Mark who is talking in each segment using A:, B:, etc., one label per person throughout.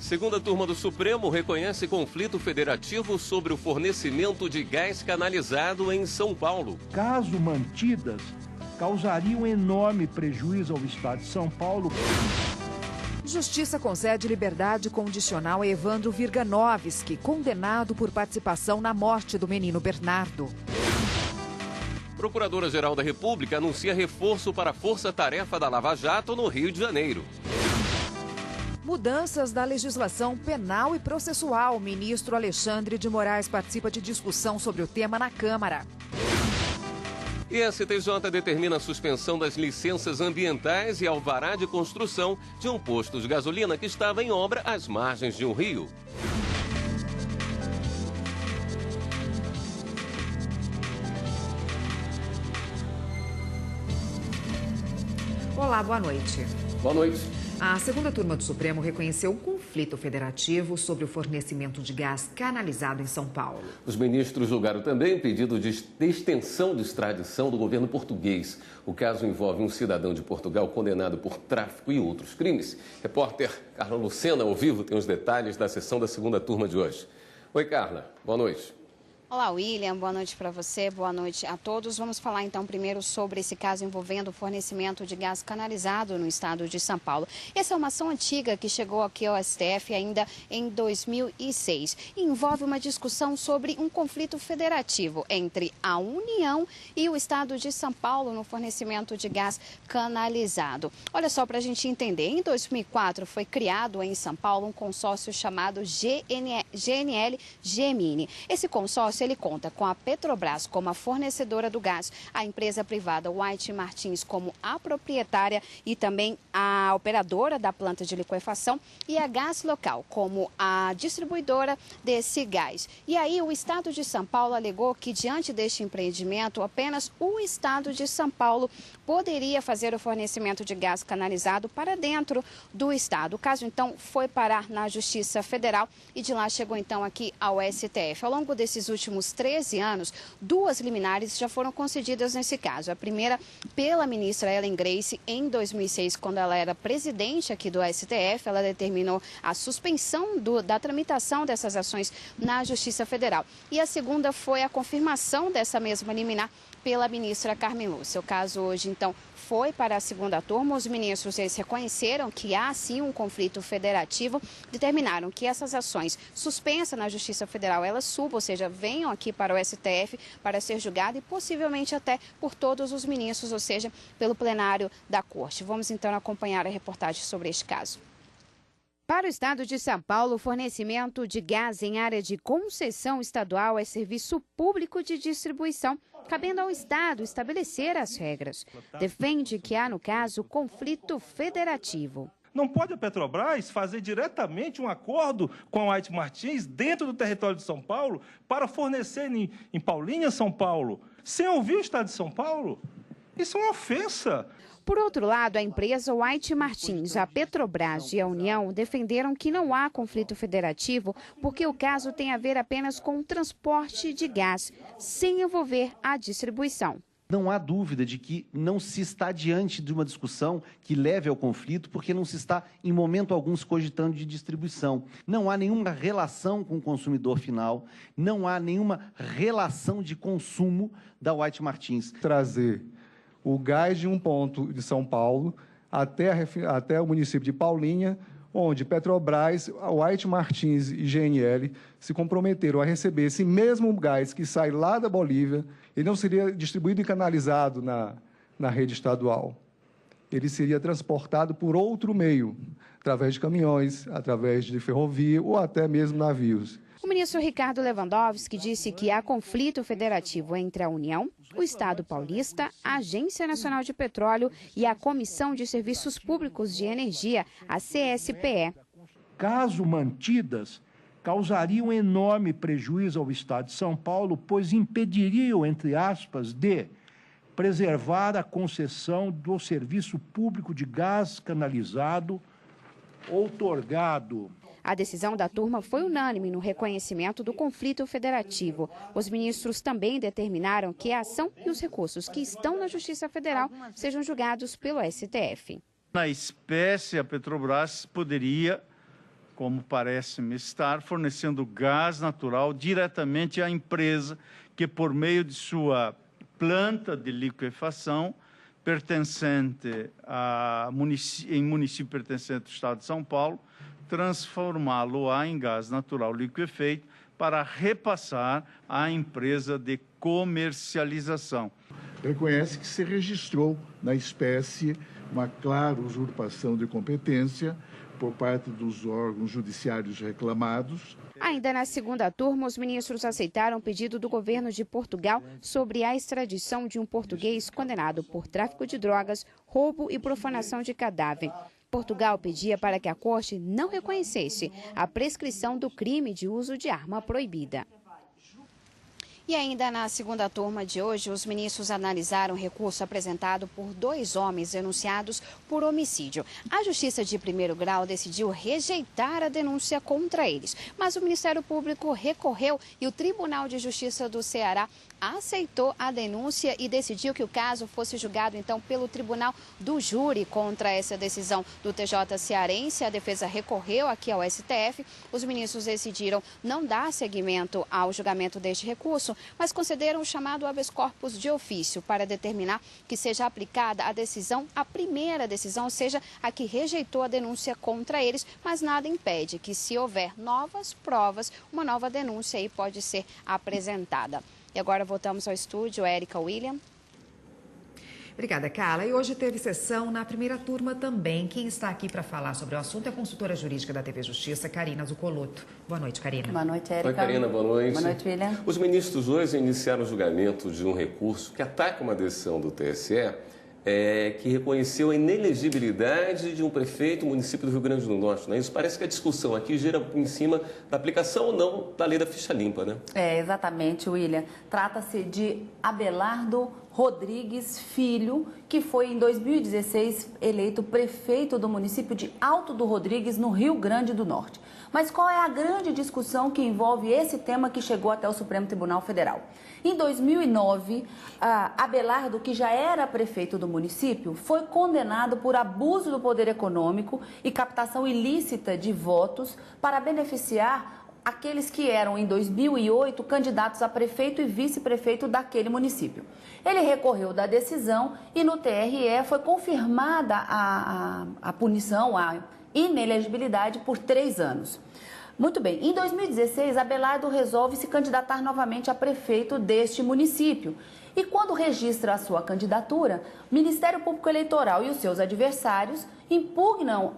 A: Segunda turma do Supremo reconhece conflito federativo sobre o fornecimento de gás canalizado em São Paulo.
B: Caso mantidas, causariam enorme prejuízo ao Estado de São Paulo.
C: Justiça concede liberdade condicional a Evandro Virganovski, condenado por participação na morte do menino Bernardo.
A: Procuradora-Geral da República anuncia reforço para a Força-Tarefa da Lava Jato no Rio de Janeiro.
C: Mudanças da legislação penal e processual. O ministro Alexandre de Moraes participa de discussão sobre o tema na Câmara.
A: E a STJ determina a suspensão das licenças ambientais e alvará de construção de um posto de gasolina que estava em obra às margens de um rio.
C: Olá, boa noite.
A: Boa noite.
C: A segunda turma do Supremo reconheceu um conflito federativo sobre o fornecimento de gás canalizado em São Paulo.
A: Os ministros julgaram também o pedido de extensão de extradição do governo português. O caso envolve um cidadão de Portugal condenado por tráfico e outros crimes. Repórter Carla Lucena, ao vivo, tem os detalhes da sessão da segunda turma de hoje. Oi, Carla. Boa noite.
D: Olá, William. Boa noite para você, boa noite a todos. Vamos falar então primeiro sobre esse caso envolvendo o fornecimento de gás canalizado no estado de São Paulo. Essa é uma ação antiga que chegou aqui ao STF ainda em 2006 e envolve uma discussão sobre um conflito federativo entre a União e o estado de São Paulo no fornecimento de gás canalizado. Olha só, para a gente entender, em 2004 foi criado em São Paulo um consórcio chamado GNL-GMIN. Esse consórcio ele conta com a Petrobras como a fornecedora do gás, a empresa privada White Martins como a proprietária e também a operadora da planta de liquefação e a Gás Local como a distribuidora desse gás. E aí o estado de São Paulo alegou que diante deste empreendimento apenas o estado de São Paulo poderia fazer o fornecimento de gás canalizado para dentro do estado. O caso então foi parar na Justiça Federal e de lá chegou então aqui ao STF. Ao longo desses últimos 13 anos, 2 liminares já foram concedidas nesse caso. A primeira pela ministra Ellen Grace em 2006, quando ela era presidente aqui do STF, ela determinou a suspensão da tramitação dessas ações na Justiça Federal. E a segunda foi a confirmação dessa mesma liminar pela ministra Carmen Lúcia. O caso hoje, então, foi para a segunda turma. Os ministros eles reconheceram que há, sim, um conflito federativo, determinaram que essas ações suspensas na Justiça Federal, elas subam, ou seja, venham aqui para o STF para ser julgado e possivelmente até por todos os ministros, ou seja, pelo plenário da Corte. Vamos, então, acompanhar a reportagem sobre este caso. Para o estado de São Paulo, o fornecimento de gás em área de concessão estadual é serviço público de distribuição, cabendo ao estado estabelecer as regras. Defende que há, no caso, conflito federativo.
E: Não pode a Petrobras fazer diretamente um acordo com a White Martins dentro do território de São Paulo para fornecer em Paulínia, São Paulo, sem ouvir o estado de São Paulo? Isso é uma ofensa.
D: Por outro lado, a empresa White Martins, a Petrobras e a União defenderam que não há conflito federativo porque o caso tem a ver apenas com o transporte de gás, sem envolver a distribuição.
F: Não há dúvida de que não se está diante de uma discussão que leve ao conflito, porque não se está, em momento algum, se cogitando de distribuição. Não há nenhuma relação com o consumidor final, não há nenhuma relação de consumo da White Martins.
G: Trazer o gás de um ponto de São Paulo até o município de Paulínia, onde Petrobras, White Martins e GNL se comprometeram a receber esse mesmo gás que sai lá da Bolívia. Ele não seria distribuído e canalizado na rede estadual. Ele seria transportado por outro meio, através de caminhões, através de ferrovia ou até mesmo navios.
D: O ministro Ricardo Lewandowski disse que há conflito federativo entre a União, o Estado paulista, a Agência Nacional de Petróleo e a Comissão de Serviços Públicos de Energia, a CSPE.
B: Caso mantidas, causariam enorme prejuízo ao Estado de São Paulo, pois impediriam, entre aspas, de preservar a concessão do serviço público de gás canalizado outorgado.
D: A decisão da turma foi unânime no reconhecimento do conflito federativo. Os ministros também determinaram que a ação e os recursos que estão na Justiça Federal sejam julgados pelo STF.
H: Na espécie, a Petrobras poderia como parece-me estar, fornecendo gás natural diretamente à empresa que, por meio de sua planta de liquefação, pertencente em município pertencente ao Estado de São Paulo, transformá-lo em gás natural liquefeito para repassar à empresa de comercialização.
I: Reconhece que se registrou na espécie uma clara usurpação de competência por parte dos órgãos judiciários reclamados.
D: Ainda na segunda turma, os ministros aceitaram o pedido do governo de Portugal sobre a extradição de um português condenado por tráfico de drogas, roubo e profanação de cadáver. Portugal pedia para que a corte não reconhecesse a prescrição do crime de uso de arma proibida. E ainda na segunda turma de hoje, os ministros analisaram o recurso apresentado por 2 homens denunciados por homicídio. A Justiça de Primeiro Grau decidiu rejeitar a denúncia contra eles, mas o Ministério Público recorreu e o Tribunal de Justiça do Ceará aceitou a denúncia e decidiu que o caso fosse julgado, então, pelo Tribunal do Júri. Contra essa decisão do TJ cearense, a defesa recorreu aqui ao STF. Os ministros decidiram não dar seguimento ao julgamento deste recurso, mas concederam o chamado habeas corpus de ofício para determinar que seja aplicada a primeira decisão, ou seja, a que rejeitou a denúncia contra eles, mas nada impede que, se houver novas provas, uma nova denúncia aí pode ser apresentada. E agora voltamos ao estúdio, Érica, William.
C: Obrigada, Carla. E hoje teve sessão na primeira turma também. Quem está aqui para falar sobre o assunto é a consultora jurídica da TV Justiça, Karina Zucolotto. Boa noite, Karina.
J: Boa noite, Érica.
A: Oi, Karina, boa noite.
J: Boa noite, William.
A: Os ministros hoje iniciaram o julgamento de um recurso que ataca uma decisão do TSE que reconheceu a inelegibilidade de um prefeito do município do Rio Grande do Norte, né? Isso parece que a discussão aqui gira em cima da aplicação ou não da lei da ficha limpa, né?
J: Exatamente, William. Trata-se de Abelardo Rodrigues Filho, que foi em 2016 eleito prefeito do município de Alto do Rodrigues, no Rio Grande do Norte. Mas qual é a grande discussão que envolve esse tema que chegou até o Supremo Tribunal Federal? Em 2009, Abelardo, que já era prefeito do município, foi condenado por abuso do poder econômico e captação ilícita de votos para beneficiar aqueles que eram, em 2008, candidatos a prefeito e vice-prefeito daquele município. Ele recorreu da decisão e no TRE foi confirmada a punição, a inelegibilidade por 3 anos. Muito bem, em 2016, Abelardo resolve se candidatar novamente a prefeito deste município. E quando registra a sua candidatura, o Ministério Público Eleitoral e os seus adversários impugnam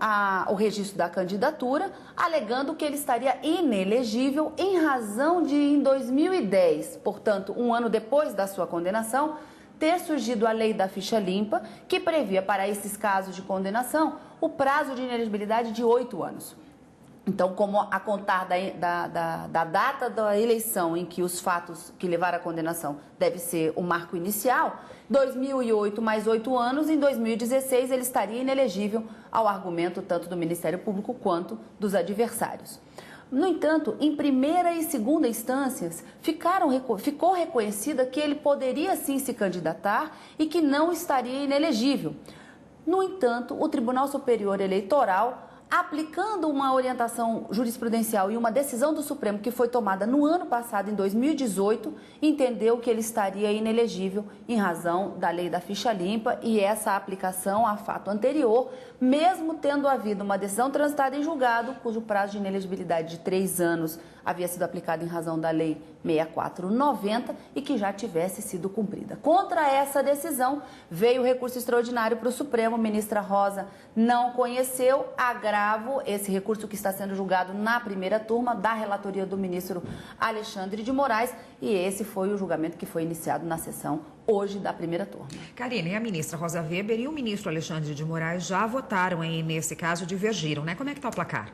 J: o registro da candidatura, alegando que ele estaria inelegível em razão de, em 2010, portanto, um ano depois da sua condenação, ter surgido a lei da ficha limpa, que previa para esses casos de condenação o prazo de inelegibilidade de 8 anos. Então, como a contar da data da eleição em que os fatos que levaram à condenação deve ser o marco inicial, 2008 mais 8 anos, em 2016 ele estaria inelegível ao argumento tanto do Ministério Público quanto dos adversários. No entanto, em primeira e segunda instâncias, ficou reconhecida que ele poderia sim se candidatar e que não estaria inelegível. No entanto, o Tribunal Superior Eleitoral, aplicando uma orientação jurisprudencial e uma decisão do Supremo que foi tomada no ano passado, em 2018, entendeu que ele estaria inelegível em razão da lei da ficha limpa e essa aplicação a fato anterior, mesmo tendo havido uma decisão transitada em julgado, cujo prazo de inelegibilidade de 3 anos havia sido aplicado em razão da lei 6490 e que já tivesse sido cumprida. Contra essa decisão, veio o recurso extraordinário para o Supremo. A ministra Rosa não conheceu agravo, esse recurso que está sendo julgado na primeira turma da relatoria do ministro Alexandre de Moraes, e esse foi o julgamento que foi iniciado na sessão hoje da primeira turma.
C: Karina, e a ministra Rosa Weber e o ministro Alexandre de Moraes já votaram e, nesse caso, divergiram, né? Como é que está o placar?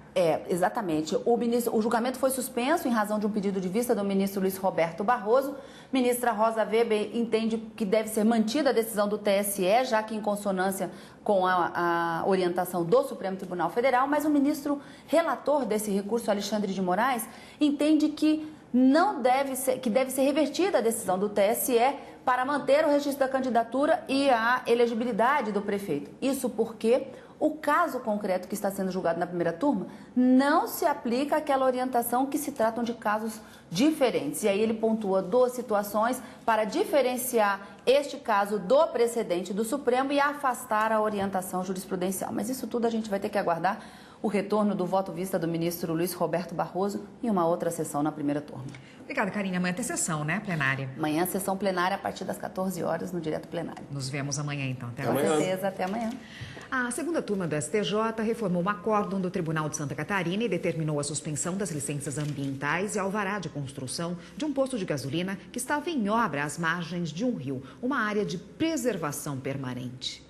J: Exatamente. O julgamento foi suspenso em razão de um pedido de vista do ministro Luiz Roberto Barroso. Ministra Rosa Weber entende que deve ser mantida a decisão do TSE, já que em consonância com a orientação do Supremo Tribunal Federal, mas o ministro relator desse recurso, Alexandre de Moraes, entende que deve ser revertida a decisão do TSE para manter o registro da candidatura e a elegibilidade do prefeito. Isso porque O caso concreto que está sendo julgado na primeira turma não se aplica àquela orientação que se tratam de casos diferentes. E aí ele pontua 2 situações para diferenciar este caso do precedente do Supremo e afastar a orientação jurisprudencial. Mas isso tudo a gente vai ter que aguardar o retorno do voto vista do ministro Luiz Roberto Barroso em uma outra sessão na primeira turma.
C: Obrigada, Karine. Amanhã tem sessão, né, plenária?
J: Amanhã, sessão plenária a partir das 14 horas no Direto Plenário.
C: Nos vemos amanhã, então. Até
J: Com
C: amanhã.
J: certeza, até amanhã.
C: A segunda turma do STJ reformou um acórdão do Tribunal de Santa Catarina e determinou a suspensão das licenças ambientais e alvará de construção de um posto de gasolina que estava em obra às margens de um rio, uma área de preservação permanente.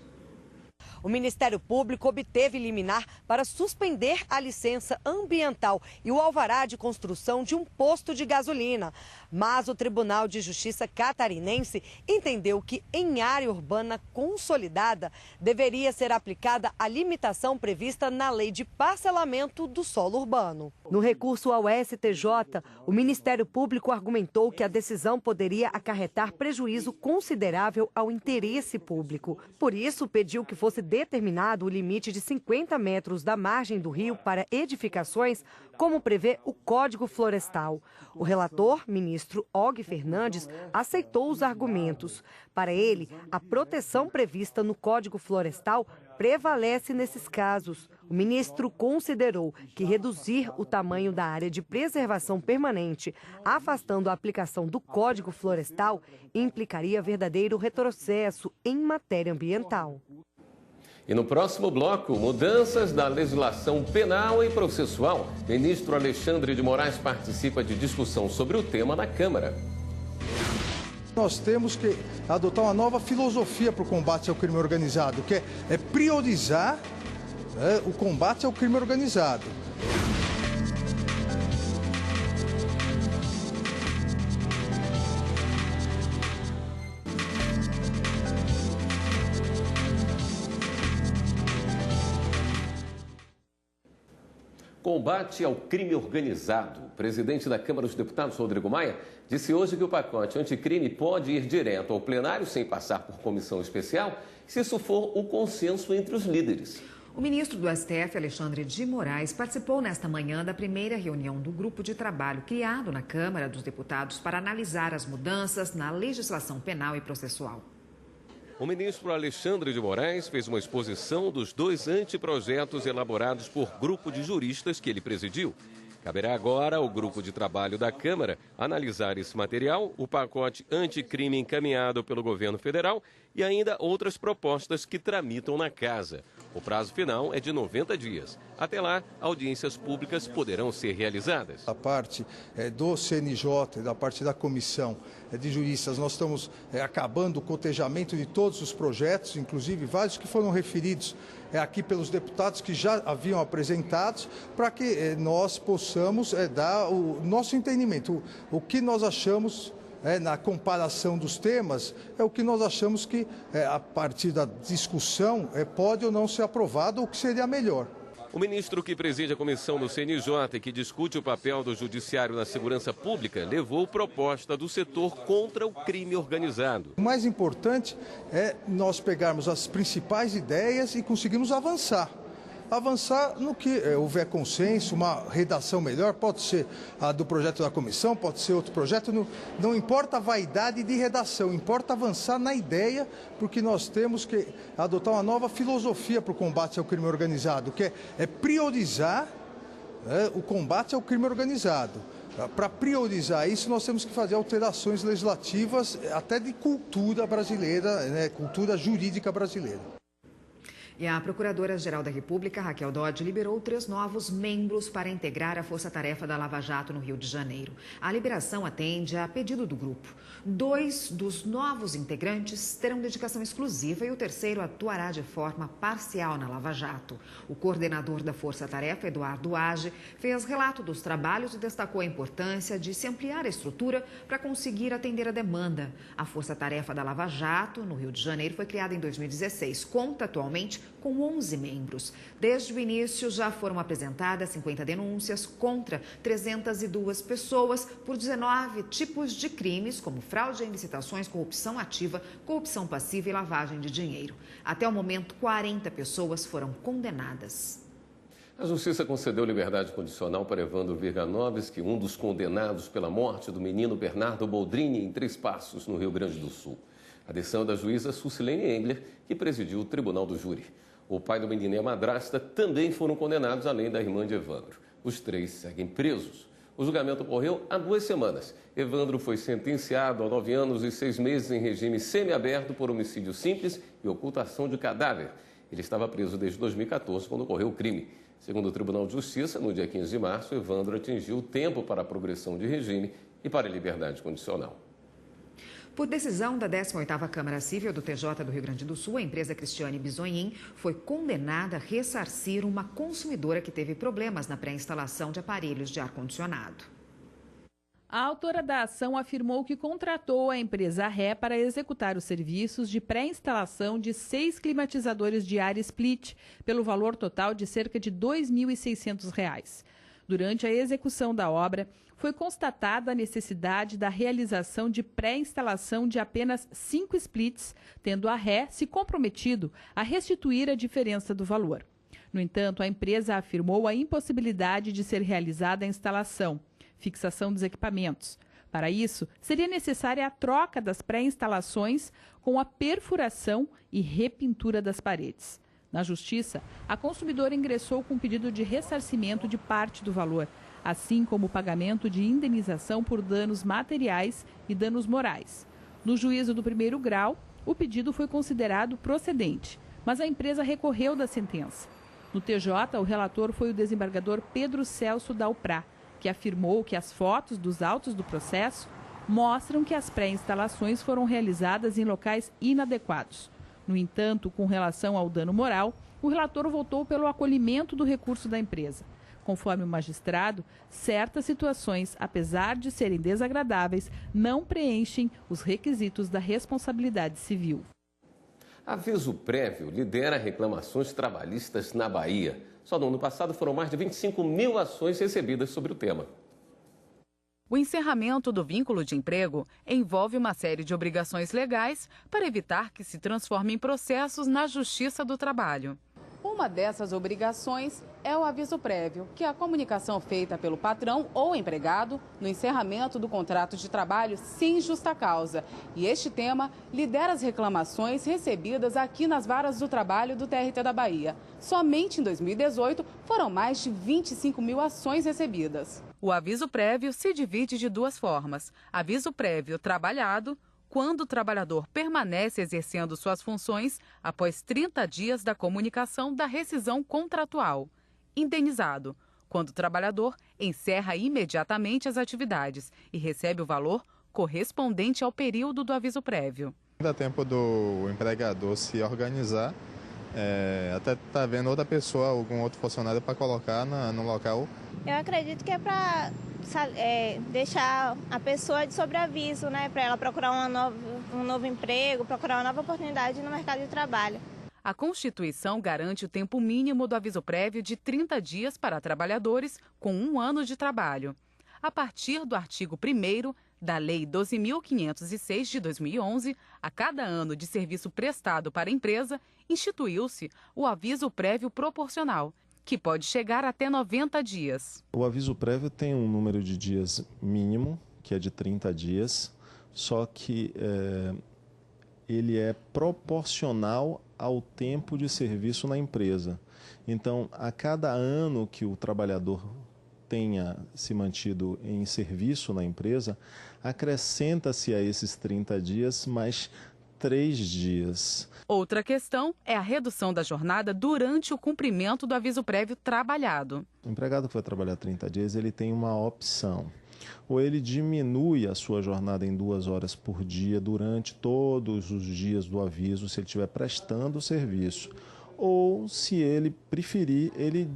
K: O Ministério Público obteve liminar para suspender a licença ambiental e o alvará de construção de um posto de gasolina. Mas o Tribunal de Justiça catarinense entendeu que em área urbana consolidada deveria ser aplicada a limitação prevista na Lei de Parcelamento do Solo Urbano. No recurso ao STJ, o Ministério Público argumentou que a decisão poderia acarretar prejuízo considerável ao interesse público. Por isso, pediu que fosse determinado o limite de 50 metros da margem do rio para edificações, como prevê o Código Florestal. O relator, ministro Og Fernandes, aceitou os argumentos. Para ele, a proteção prevista no Código Florestal prevalece nesses casos. O ministro considerou que reduzir o tamanho da área de preservação permanente, afastando a aplicação do Código Florestal, implicaria verdadeiro retrocesso em matéria ambiental.
A: E no próximo bloco, mudanças da legislação penal e processual. Ministro Alexandre de Moraes participa de discussão sobre o tema na Câmara.
L: Nós temos que adotar uma nova filosofia para o combate ao crime organizado, que é priorizar o combate ao crime organizado.
A: Combate ao crime organizado. O presidente da Câmara dos Deputados, Rodrigo Maia, disse hoje que o pacote anticrime pode ir direto ao plenário sem passar por comissão especial, se isso for o consenso entre os líderes.
C: O ministro do STF, Alexandre de Moraes, participou nesta manhã da primeira reunião do grupo de trabalho criado na Câmara dos Deputados para analisar as mudanças na legislação penal e processual.
A: O ministro Alexandre de Moraes fez uma exposição dos 2 anteprojetos elaborados por grupo de juristas que ele presidiu. Caberá agora ao grupo de trabalho da Câmara analisar esse material, o pacote anticrime encaminhado pelo governo federal e ainda outras propostas que tramitam na casa. O prazo final é de 90 dias. Até lá, audiências públicas poderão ser realizadas.
L: Da parte do CNJ, da parte da comissão de juristas, nós estamos acabando o cotejamento de todos os projetos, inclusive vários que foram referidos aqui pelos deputados que já haviam apresentados, para que nós possamos dar o nosso entendimento, o que nós achamos. Na comparação dos temas, é o que nós achamos que, a partir da discussão, pode ou não ser aprovado, ou que seria melhor.
A: O ministro que preside a comissão do CNJ e que discute o papel do judiciário na segurança pública levou proposta do setor contra o crime organizado.
L: O mais importante é nós pegarmos as principais ideias e conseguirmos avançar. Avançar no que houver consenso, uma redação melhor, pode ser a do projeto da comissão, pode ser outro projeto, não importa a vaidade de redação, importa avançar na ideia, porque nós temos que adotar uma nova filosofia para o combate ao crime organizado, que é priorizar o combate ao crime organizado. Para priorizar isso, nós temos que fazer alterações legislativas, até de cultura brasileira, cultura jurídica brasileira.
C: E a Procuradora-Geral da República, Raquel Dodge, liberou 3 novos membros para integrar a Força-Tarefa da Lava Jato no Rio de Janeiro. A liberação atende a pedido do grupo. 2 dos novos integrantes terão dedicação exclusiva e o terceiro atuará de forma parcial na Lava Jato. O coordenador da Força-Tarefa, Eduardo Age, fez relato dos trabalhos e destacou a importância de se ampliar a estrutura para conseguir atender a demanda. A Força-Tarefa da Lava Jato, no Rio de Janeiro, foi criada em 2016. Conta atualmente com 11 membros. Desde o início, já foram apresentadas 50 denúncias contra 302 pessoas por 19 tipos de crimes, como fraude em licitações, corrupção ativa, corrupção passiva e lavagem de dinheiro. Até o momento, 40 pessoas foram condenadas.
A: A Justiça concedeu liberdade condicional para Evandro Virganovski, um dos condenados pela morte do menino Bernardo Boldrini em Três Passos, no Rio Grande do Sul. A decisão é da juíza Sucilene Engler, que presidiu o tribunal do júri. O pai do menino e a madrasta também foram condenados, além da irmã de Evandro. Os três seguem presos. O julgamento ocorreu há 2 semanas. Evandro foi sentenciado a 9 anos e 6 meses em regime semiaberto por homicídio simples e ocultação de cadáver. Ele estava preso desde 2014, quando ocorreu o crime. Segundo o Tribunal de Justiça, no dia 15 de março, Evandro atingiu o tempo para a progressão de regime e para a liberdade condicional.
C: Por decisão da 18ª Câmara Civil do TJ do Rio Grande do Sul, a empresa Cristiane Bisonin foi condenada a ressarcir uma consumidora que teve problemas na pré-instalação de aparelhos de ar-condicionado.
M: A autora da ação afirmou que contratou a empresa Ré para executar os serviços de pré-instalação de 6 climatizadores de ar split, pelo valor total de cerca de R$ 2.600. Durante a execução da obra, foi constatada a necessidade da realização de pré-instalação de apenas 5 splits, tendo a Ré se comprometido a restituir a diferença do valor. No entanto, a empresa afirmou a impossibilidade de ser realizada a instalação, fixação dos equipamentos. Para isso, seria necessária a troca das pré-instalações com a perfuração e repintura das paredes. Na Justiça, a consumidora ingressou com pedido de ressarcimento de parte do valor, assim como o pagamento de indenização por danos materiais e danos morais. No juízo do primeiro grau, o pedido foi considerado procedente, mas a empresa recorreu da sentença. No TJ, o relator foi o desembargador Pedro Celso Dalprá, que afirmou que as fotos dos autos do processo mostram que as pré-instalações foram realizadas em locais inadequados. No entanto, com relação ao dano moral, o relator votou pelo acolhimento do recurso da empresa. Conforme o magistrado, certas situações, apesar de serem desagradáveis, não preenchem os requisitos da responsabilidade civil.
A: Aviso Prévio lidera reclamações trabalhistas na Bahia. Só no ano passado foram mais de 25 mil ações recebidas sobre o tema.
N: O encerramento do vínculo de emprego envolve uma série de obrigações legais para evitar que se transforme em processos na Justiça do Trabalho. Uma dessas obrigações é o aviso prévio, que é a comunicação feita pelo patrão ou empregado no encerramento do contrato de trabalho sem justa causa. E este tema lidera as reclamações recebidas aqui nas varas do trabalho do TRT da Bahia. Somente em 2018 foram mais de 25 mil ações recebidas. O aviso prévio se divide de 2 formas: aviso prévio trabalhado, quando o trabalhador permanece exercendo suas funções após 30 dias da comunicação da rescisão contratual. Indenizado, quando o trabalhador encerra imediatamente as atividades e recebe o valor correspondente ao período do aviso prévio.
O: Dá tempo do empregador se organizar, até estar vendo outra pessoa, algum outro funcionário para colocar no local.
P: Eu acredito que é para deixar a pessoa de sobreaviso, né, para ela procurar um novo emprego, procurar uma nova oportunidade no mercado de trabalho.
N: A Constituição garante o tempo mínimo do aviso prévio de 30 dias para trabalhadores com 1 ano de trabalho. A partir do artigo 1º da Lei 12.506 de 2011, a cada ano de serviço prestado para a empresa, instituiu-se o aviso prévio proporcional, que pode chegar até 90 dias.
Q: O aviso prévio tem um número de dias mínimo, que é de 30 dias, só que ele é proporcional ao tempo de serviço na empresa. Então, a cada ano que o trabalhador tenha se mantido em serviço na empresa, acrescenta-se a esses 30 dias mais 3 dias.
N: Outra questão é a redução da jornada durante o cumprimento do aviso prévio trabalhado.
Q: O empregado que vai trabalhar 30 dias, ele tem uma opção. Ou ele diminui a sua jornada em 2 horas por dia durante todos os dias do aviso, se ele estiver prestando o serviço. Ou, se ele preferir, ele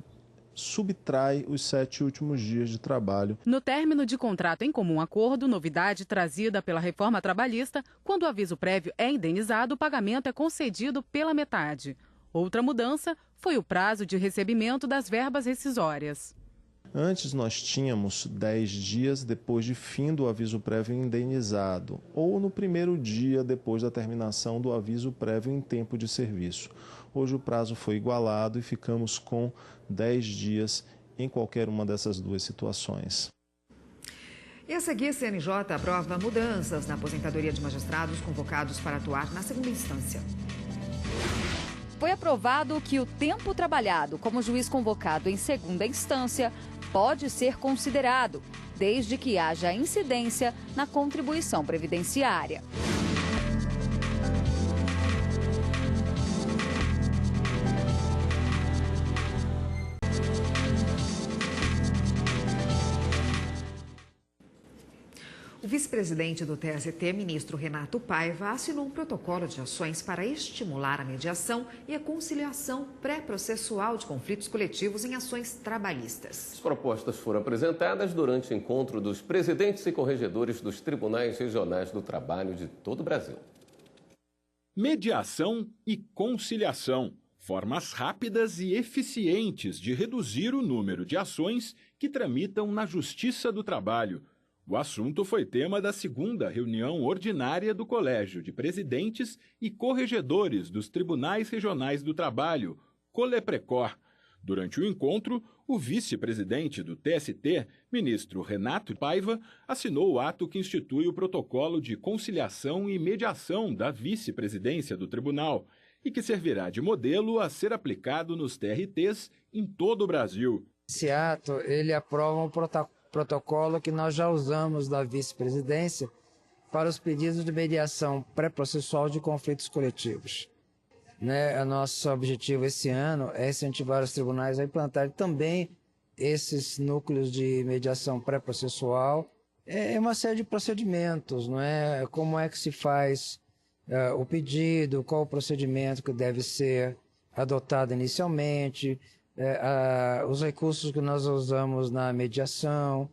Q: subtrai os 7 últimos dias de trabalho.
N: No término de contrato em comum acordo, novidade trazida pela reforma trabalhista, quando o aviso prévio é indenizado, o pagamento é concedido pela metade. Outra mudança foi o prazo de recebimento das verbas rescisórias.
Q: Antes nós tínhamos 10 dias depois de fim do aviso prévio indenizado ou no primeiro dia depois da terminação do aviso prévio em tempo de serviço. Hoje o prazo foi igualado e ficamos com 10 dias em qualquer uma dessas duas situações.
C: E a seguir, CNJ aprova mudanças na aposentadoria de magistrados convocados para atuar na segunda instância.
R: Foi aprovado que o tempo trabalhado como juiz convocado em segunda instância pode ser considerado, desde que haja incidência na contribuição previdenciária.
C: O vice-presidente do TST, ministro Renato Paiva, assinou um protocolo de ações para estimular a mediação e a conciliação pré-processual de conflitos coletivos em ações trabalhistas.
A: As propostas foram apresentadas durante o encontro dos presidentes e corregedores dos tribunais regionais do trabalho de todo o Brasil.
S: Mediação e conciliação, formas rápidas e eficientes de reduzir o número de ações que tramitam na Justiça do Trabalho. O assunto foi tema da segunda reunião ordinária do Colégio de Presidentes e Corregedores dos Tribunais Regionais do Trabalho, Coleprecor. Durante o encontro, o vice-presidente do TST, ministro Renato Paiva, assinou o ato que institui o protocolo de conciliação e mediação da vice-presidência do tribunal e que servirá de modelo a ser aplicado nos TRTs em todo o Brasil.
T: Esse ato, ele aprova um protocolo que nós já usamos da vice-presidência para os pedidos de mediação pré-processual de conflitos coletivos. O nosso objetivo esse ano é incentivar os tribunais a implantar também esses núcleos de mediação pré-processual. É uma série de procedimentos, não é? Como é que se faz o pedido, qual o procedimento que deve ser adotado inicialmente, os recursos que nós usamos na mediação,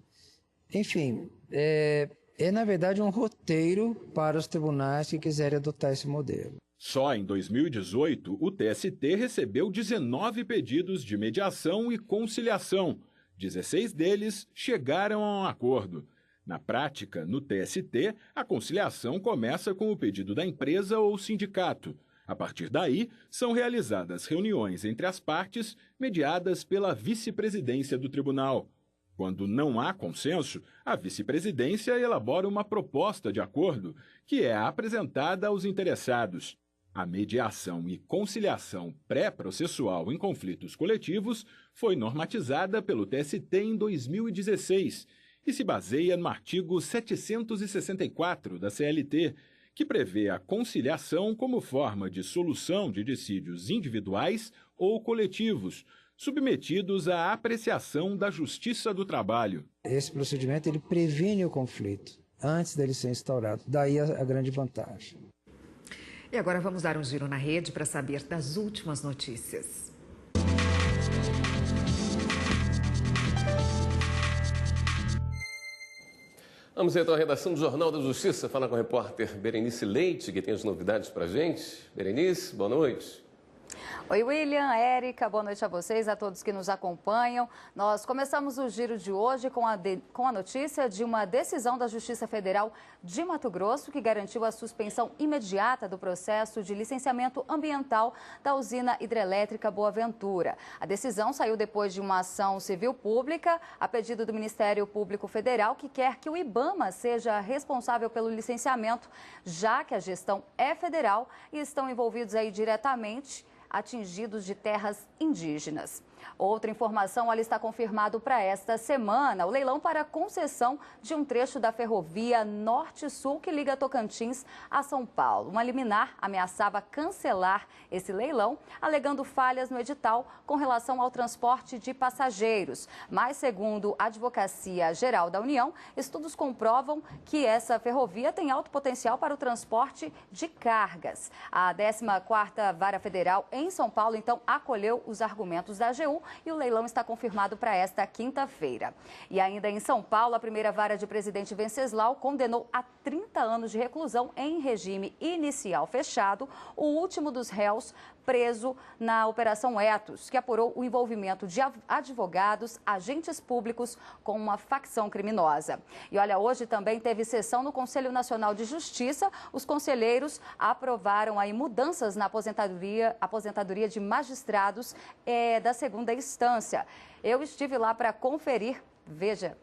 T: enfim, na verdade um roteiro para os tribunais que quiserem adotar esse modelo.
S: Só em 2018, o TST recebeu 19 pedidos de mediação e conciliação. 16 deles chegaram a um acordo. Na prática, no TST, a conciliação começa com o pedido da empresa ou sindicato. A partir daí, são realizadas reuniões entre as partes, mediadas pela vice-presidência do tribunal. Quando não há consenso, a vice-presidência elabora uma proposta de acordo, que é apresentada aos interessados. A mediação e conciliação pré-processual em conflitos coletivos foi normatizada pelo TST em 2016 e se baseia no artigo 764 da CLT, que prevê a conciliação como forma de solução de dissídios individuais ou coletivos, submetidos à apreciação da Justiça do Trabalho.
T: Esse procedimento ele previne o conflito antes dele ser instaurado. Daí a grande vantagem.
C: E agora vamos dar um giro na rede para saber das últimas notícias.
A: Vamos então à redação do Jornal da Justiça, falar com a repórter Berenice Leite, que tem as novidades para a gente. Berenice, boa noite.
U: Oi, William, Érica, boa noite a vocês, a todos que nos acompanham. Nós começamos o giro de hoje com a notícia de uma decisão da Justiça Federal de Mato Grosso que garantiu a suspensão imediata do processo de licenciamento ambiental da usina hidrelétrica Boa Ventura. A decisão saiu depois de uma ação civil pública a pedido do Ministério Público Federal, que quer que o IBAMA seja responsável pelo licenciamento, já que a gestão é federal e estão envolvidos aí diretamente atingidos de terras indígenas. Outra informação, ali está confirmado para esta semana o leilão para concessão de um trecho da ferrovia Norte-Sul que liga Tocantins a São Paulo. Uma liminar ameaçava cancelar esse leilão, alegando falhas no edital com relação ao transporte de passageiros. Mas, segundo a Advocacia Geral da União, estudos comprovam que essa ferrovia tem alto potencial para o transporte de cargas. A 14ª Vara Federal em São Paulo, então, acolheu os argumentos da AGU leilão e o leilão está confirmado para esta quinta-feira. E ainda em São Paulo, a primeira vara de Presidente Venceslau condenou a 30 anos de reclusão em regime inicial fechado o último dos réus preso na Operação Etos, que apurou o envolvimento de advogados, agentes públicos com uma facção criminosa. E olha, hoje também teve sessão no Conselho Nacional de Justiça. Os conselheiros aprovaram aí mudanças na aposentadoria de magistrados da segunda instância. Eu estive lá para conferir. Veja.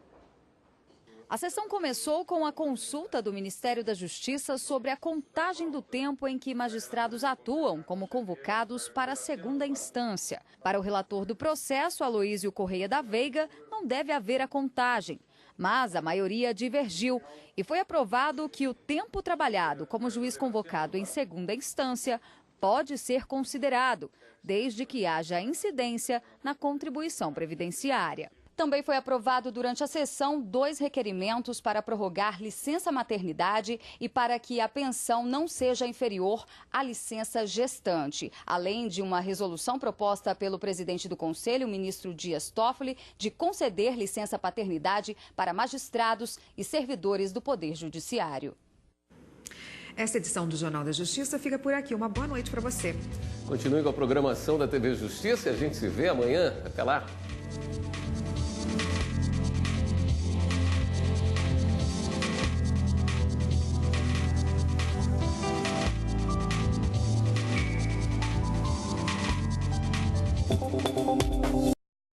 R: A sessão começou com a consulta do Ministério da Justiça sobre a contagem do tempo em que magistrados atuam como convocados para a segunda instância. Para o relator do processo, Aloísio Correia da Veiga, não deve haver a contagem. Mas a maioria divergiu e foi aprovado que o tempo trabalhado como juiz convocado em segunda instância pode ser considerado, desde que haja incidência na contribuição previdenciária. Também foi aprovado durante a sessão 2 requerimentos para prorrogar licença maternidade e para que a pensão não seja inferior à licença gestante, além de uma resolução proposta pelo presidente do Conselho, o ministro Dias Toffoli, de conceder licença paternidade para magistrados e servidores do Poder Judiciário.
C: Esta edição do Jornal da Justiça fica por aqui. Uma boa noite para você.
A: Continue com a programação da TV Justiça e a gente se vê amanhã. Até lá.
E: Oh,